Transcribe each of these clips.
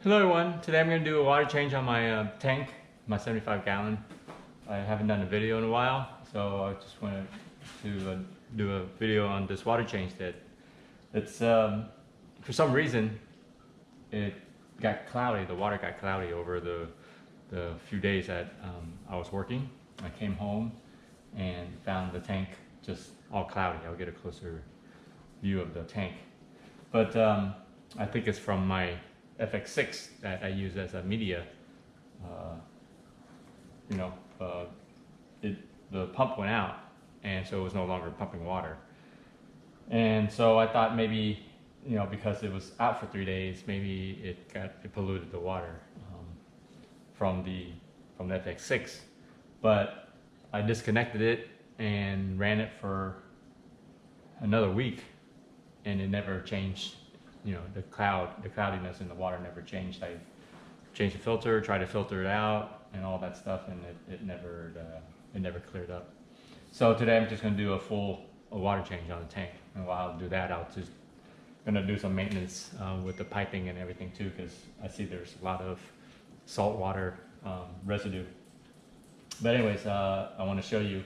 Hello everyone, today I'm going to do a water change on my tank, my 75 gallon. I haven't done a video in a while, so I just wanted to do a video on this water change that it's, for some reason, it got cloudy, the water got cloudy over the few days that I was working. I came home and found the tank just all cloudy. I'll get a closer view of the tank. But I think it's from my FX6 that I use as a media. The pump went out, and so it was no longer pumping water. And so I thought maybe, because it was out for 3 days, maybe it polluted the water from the FX6. But I disconnected it and ran it for another week, and it never changed. The cloudiness in the water never changed. I changed the filter, tried to filter it out and all that stuff, and it never cleared up. So today I'm just going to do a water change on the tank. And while I'll do that, I'll just going to do some maintenance with the piping and everything too, because I see there's a lot of salt water residue. But anyways, I want to show you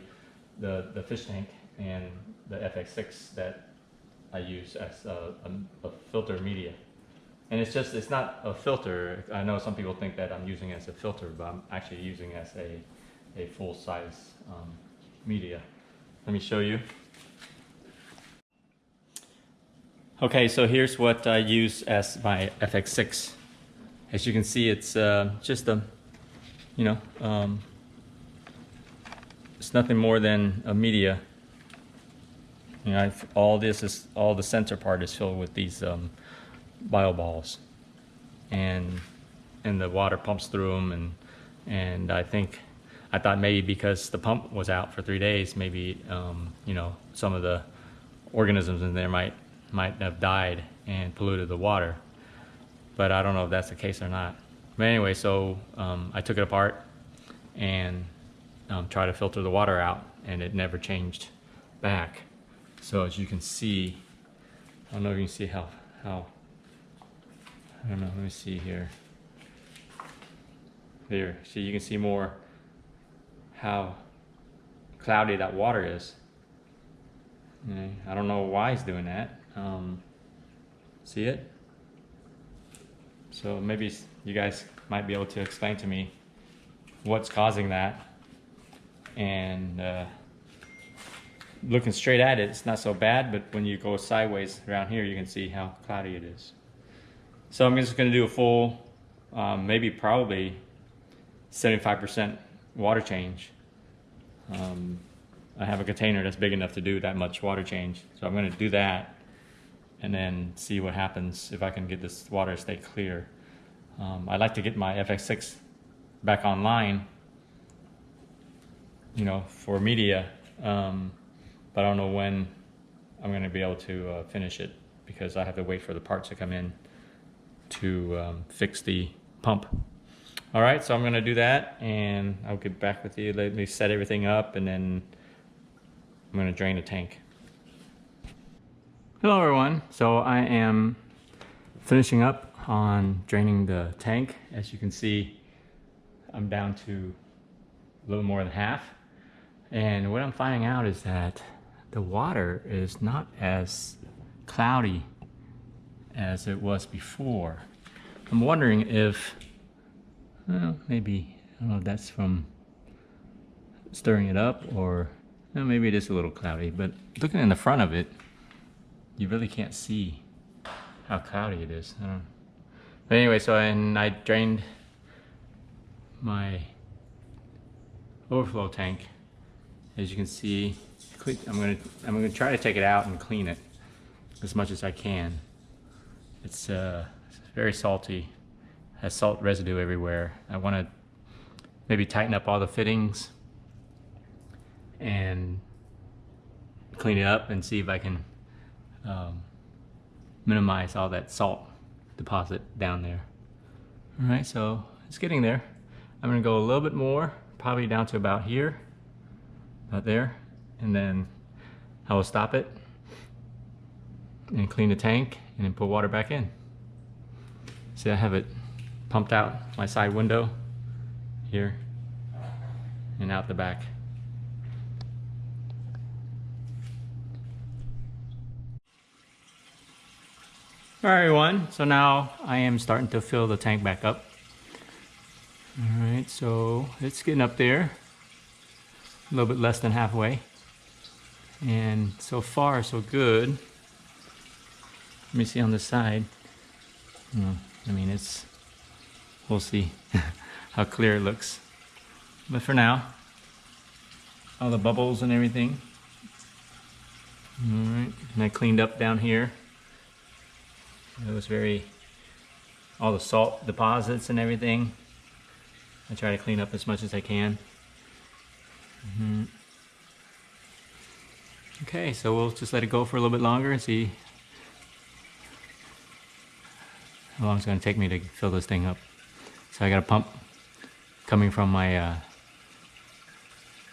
the fish tank and the FX6 that I use as a filter media. And it's not a filter. I know some people think that I'm using it as a filter, but I'm actually using it as a full-size media. Let me show you. Okay, so here's what I use as my FX6. As you can see, it's just a, it's nothing more than a media. All the center part is filled with these bio balls, and the water pumps through them, and I thought maybe because the pump was out for 3 days, maybe some of the organisms in there might have died and polluted the water, but I don't know if that's the case or not. But anyway, so I took it apart and tried to filter the water out, and it never changed back. So as you can see, I don't know if you can see how I don't know, let me see here. There, so you can see more how cloudy that water is. Okay. I don't know why he's doing that. See it? So maybe you guys might be able to explain to me what's causing that. And looking straight at it, it's not so bad, but when you go sideways around here, you can see how cloudy it is. So I'm just going to do a full, probably 75% water change. I have a container that's big enough to do that much water change, so I'm going to do that and then see what happens if I can get this water to stay clear. I'd like to get my FX6 back online, for media. But I don't know when I'm going to be able to finish it, because I have to wait for the parts to come in to fix the pump. All right, so I'm going to do that, and I'll get back with you. Let me set everything up, and then I'm going to drain the tank. Hello everyone. So I am finishing up on draining the tank. As you can see, I'm down to a little more than half. And what I'm finding out is that the water is not as cloudy as it was before. I'm wondering if, maybe, I don't know if that's from stirring it up, or maybe it is a little cloudy, but looking in the front of it, you really can't see how cloudy it is. I don't know. But anyway, so I drained my overflow tank. As you can see, I'm gonna try to take it out and clean it as much as I can. It's very salty, has salt residue everywhere. I want to maybe tighten up all the fittings and clean it up and see if I can minimize all that salt deposit down there. All right, so it's getting there. I'm gonna go a little bit more, probably down to about here. About there, and then I will stop it and clean the tank and then put water back in. See, I have it pumped out my side window here and out the back. All right, everyone, so now I am starting to fill the tank back up. All right, so it's getting up there, a little bit less than halfway. And so far, so good. Let me see on this side. I mean, we'll see how clear it looks. But for now, all the bubbles and everything. All right, and I cleaned up down here. It was all the salt deposits and everything. I try to clean up as much as I can. Okay, so we'll just let it go for a little bit longer and see how long it's going to take me to fill this thing up. So I got a pump coming from my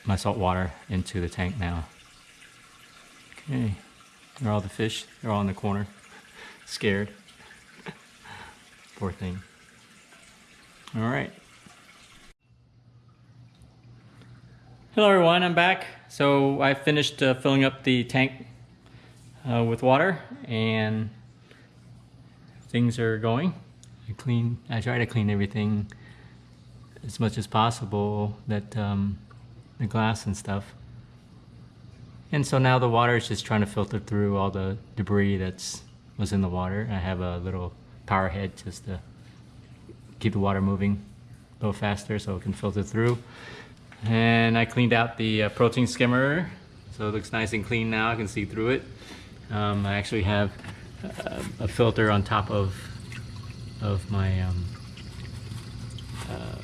my salt water into the tank now. Okay, there are all the fish. They're all in the corner, scared. Poor thing. All right. Hello everyone, I'm back. So I finished filling up the tank with water, and things are going. I try to clean everything as much as possible, that the glass and stuff. And so now the water is just trying to filter through all the debris was in the water. I have a little power head just to keep the water moving a little faster so it can filter through. And I cleaned out the protein skimmer, so it looks nice and clean now. I can see through it. I actually have a filter on top of my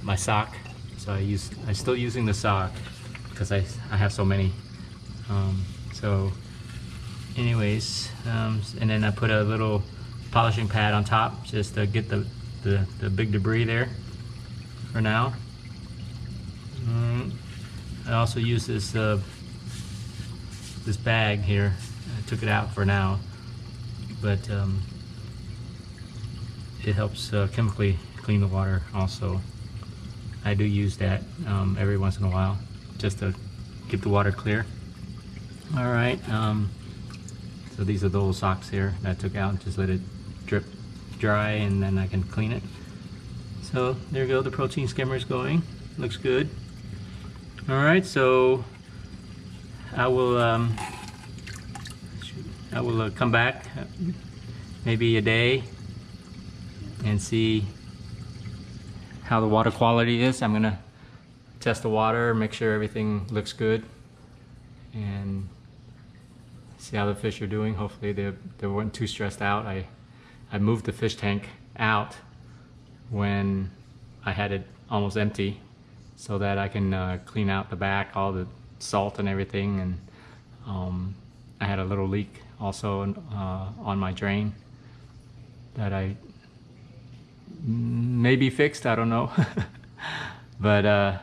my sock, so I'm still using the sock because I have so many. So anyways, and then I put a little polishing pad on top just to get the big debris there for now. I also use this bag here. I took it out for now, but it helps chemically clean the water also. I do use that every once in a while just to keep the water clear. All right, so these are the old socks here that I took out and just let it drip dry, and then I can clean it. So there you go, the protein skimmer is going. Looks good. All right, so I will come back maybe a day and see how the water quality is. I'm gonna test the water, make sure everything looks good, and see how the fish are doing. Hopefully they weren't too stressed out. I moved the fish tank out when I had it almost empty, so that I can clean out the back, all the salt and everything. And I had a little leak also on my drain that I maybe fixed, I don't know. But I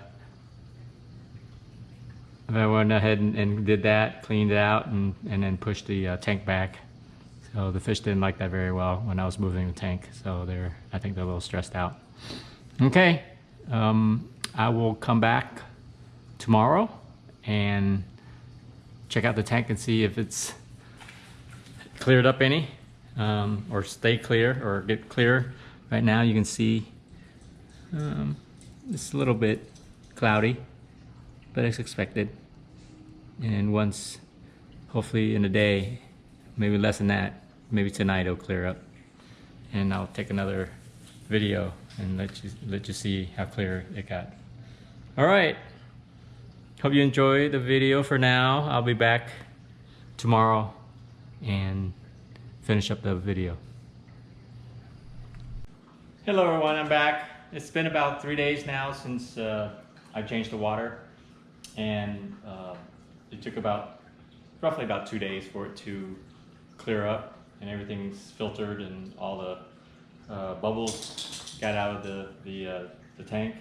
went ahead and did that, cleaned it out, and then pushed the tank back. So the fish didn't like that very well when I was moving the tank, so I think they're a little stressed out. Okay. I will come back tomorrow and check out the tank and see if it's cleared up any, or stay clear or get clear. Right now you can see it's a little bit cloudy, but it's expected. And once, hopefully in a day, maybe less than that, maybe tonight it'll clear up, and I'll take another video and let you see how clear it got. All right, hope you enjoyed the video. For now, I'll be back tomorrow and finish up the video. Hello everyone, I'm back. It's been about 3 days now since I changed the water, and it took roughly about 2 days for it to clear up, and everything's filtered and all the bubbles got out of the tank.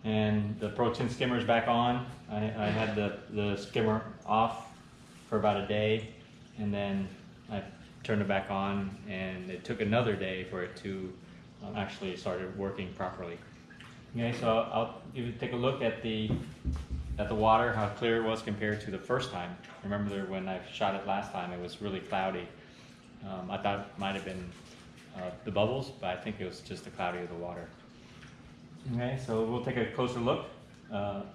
And the protein skimmer is back on. I had the skimmer off for about a day, and then I turned it back on, and it took another day for it to actually started working properly. Okay, so I'll take a look at the water, how clear it was compared to the first time. Remember when I shot it last time, it was really cloudy. I thought it might have been the bubbles, but I think it was just the cloudy of the water. Okay, so we'll take a closer look of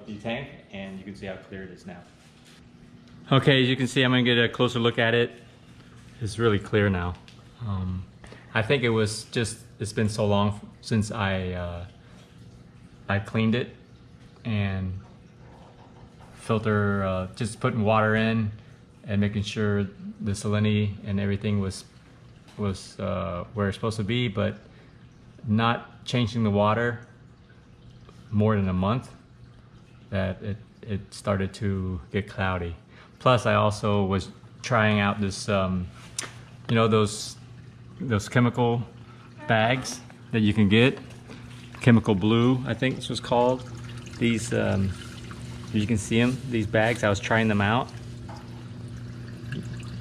the tank, and you can see how clear it is now. Okay, as you can see, I'm gonna get a closer look at it. It's really clear now. I think it was just, it's been so long since I cleaned it, and filter, just putting water in and making sure the salinity and everything was where it's supposed to be, but not changing the water more than a month, that it started to get cloudy. Plus, I also was trying out this, you know, those chemical bags that you can get, chemical blue, I think this was called. These, you can see them, these bags, I was trying them out.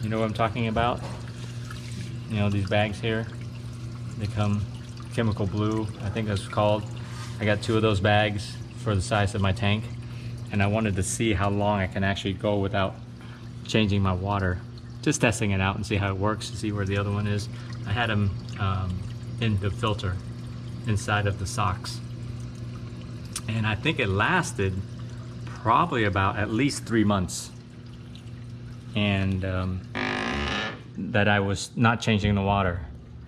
You know what I'm talking about? You know, these bags here, they come chemical blue, I think that's called. I got 2 of those bags for the size of my tank, and I wanted to see how long I can actually go without changing my water. Just testing it out and see how it works, to see where the other one is. I had them in the filter inside of the socks, and I think it lasted probably about at least 3 months, and that I was not changing the water,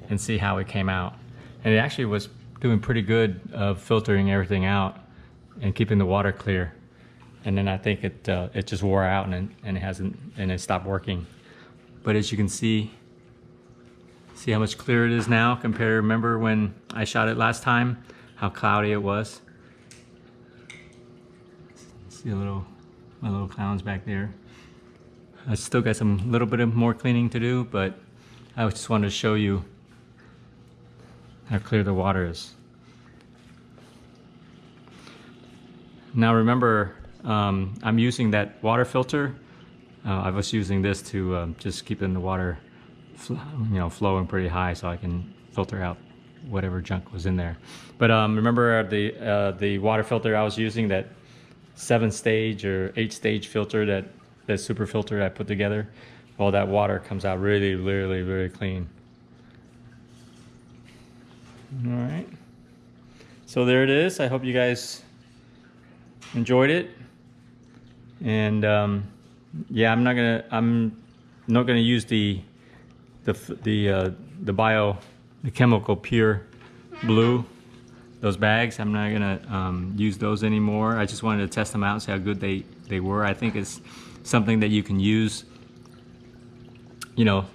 and see how it came out. And it actually was doing pretty good of filtering everything out and keeping the water clear. And then I think it just wore out, and it stopped working. But as you can see how much clearer it is now compared to, remember when I shot it last time, how cloudy it was. See my little clowns back there. I still got some little bit of more cleaning to do, but I just wanted to show you how clear the water is. Now remember, I'm using that water filter. I was using this to just keeping the water flowing pretty high, so I can filter out whatever junk was in there. But remember the water filter I was using, that 7-stage or 8-stage filter, that super filter I put together? Well, that water comes out really, really, really clean. All right, so there it is. I hope you guys enjoyed it, and yeah, I'm not gonna use the chemical pure blue, those bags. I'm not gonna use those anymore. I just wanted to test them out and see how good they were. I think it's something that you can use, you know,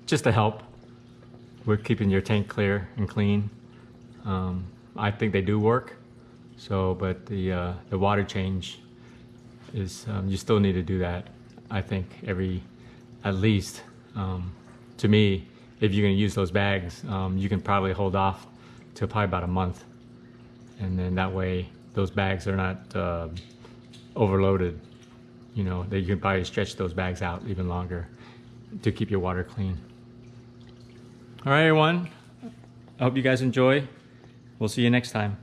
just to help with keeping your tank clear and clean. I think they do work. So, but the water change is, you still need to do that. I think at least, to me, if you're gonna use those bags, you can probably hold off to probably about a month. And then that way, those bags are not overloaded. You know, that you can probably stretch those bags out even longer to keep your water clean. All right, everyone. I hope you guys enjoy. We'll see you next time.